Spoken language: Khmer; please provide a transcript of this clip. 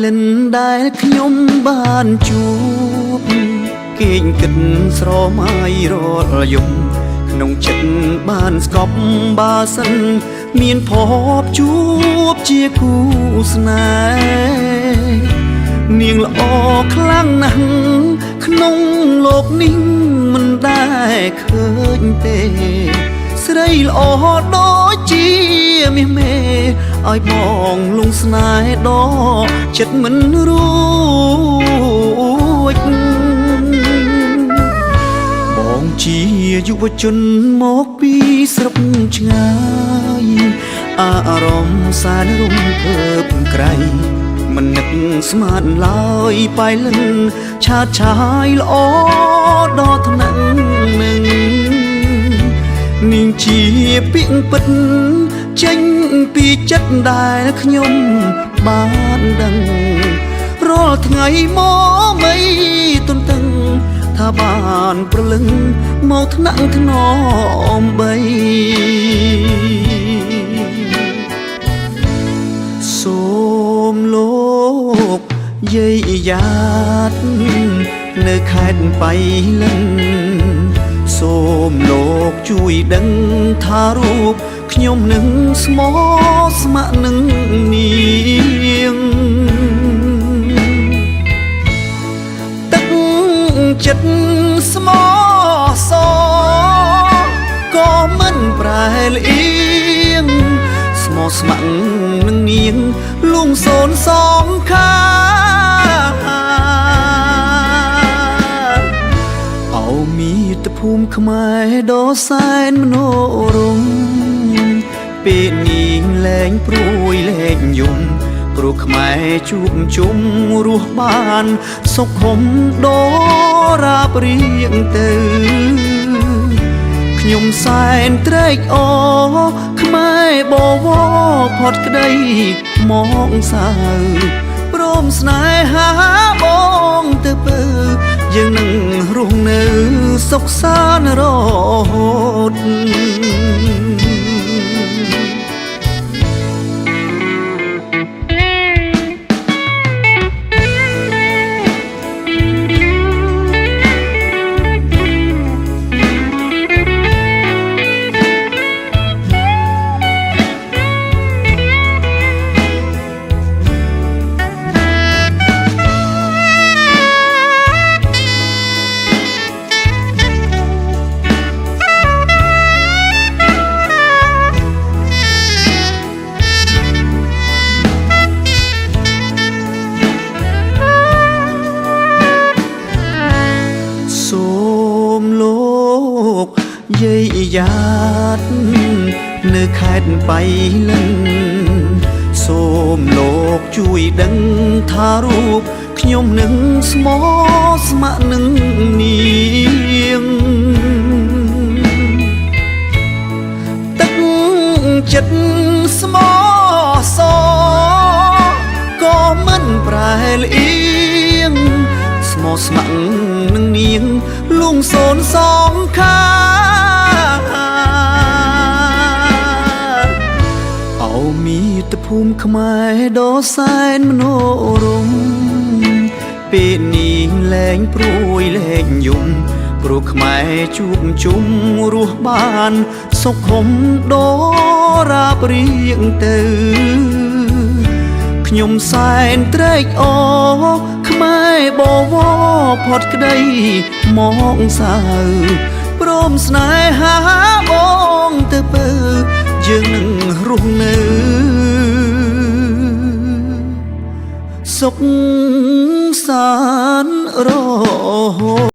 លិនដែលខ្ញុំបានជួបគេងគិតស្រមៃរាល់យប់ក្នុងចិត្តបានស្កប់បើសិនមានភពជួបជាគូស្នេហ៍នាងល្អខ្លាំងណាស់ក្នុងโลกនេះមិនដែលឃើញទេស្រីល្អដូចជាមាសមេឲ្យបងលងស្នេហ៍ដល់ចិត្តមិនរួចបងជាយុវជនមកពីស្រុកឆ្ងាយអារម្មណ៍សែនរំភើបក្រៃមិននឹកស្មានឡើយប៉ៃលិនឆាតឆាយល្អដល់ថ្នាក់នឹងនាងជាពាក្យពិតចេញពីចិត្តដែលខ្ញុំបានដឹងរាល់ថ្ងៃមកមិនទន្ទឹងថាបានប្រលឹងមកថ្នាក់ថ្នមបីសូមលោកយាយយ៉ាតនៅខេត្តបៃលិនសូមលោកជួយដឹងថារូបខ្ញុំនឹងស្មោះស្ម័គ្រនឹងនាងទឹកចិត្តស្មោះសរក៏មិនប្រែលអៀងស្មោះស្ម័គ្រនឹងនាងលួងសូនសងខាមាតុភូមិខ្មែរដ៏សែនមនោរម្យពេលនាងលែងព្រួយលែងយំព្រោះខ្មែរជួបជុំរស់បានសុខុមដល់រាបរៀងទៅខ្ញុំសែនត្រេកអរខ្មែរបវរផុតក្តីមកសៅព្រមស្នេហាបងទៅពើយើងនឹងរស់នៅសុខសាន្តរហូតយាយយ៉ាតនៅខេត្តបៃលិនសូមលោកជួយដឹងថារូបខ្ញុំនឹងស្មោះស្ម័គ្រនឹងនាងទឹកចិត្តស្មោះសរក៏មិនប្រែលអៀងស្មោះស្ម័គ្រនឹងនាងលួងសូនសងខាមាតុភូមិខ្មែរដ៏សែនមនោរម្យពេលនាងលែងព្រួយលែងយំព្រោះខ្មែរជួបជុំរស់បានសុខុមដល់រាបរៀងទៅខ្ញុំសែនត្រេកអរខ្មែរបវរផុតក្តីមកសៅព្រមស្នេហាបងទៅពើយើងនឹងរស់នៅសុខសាន្តរហូត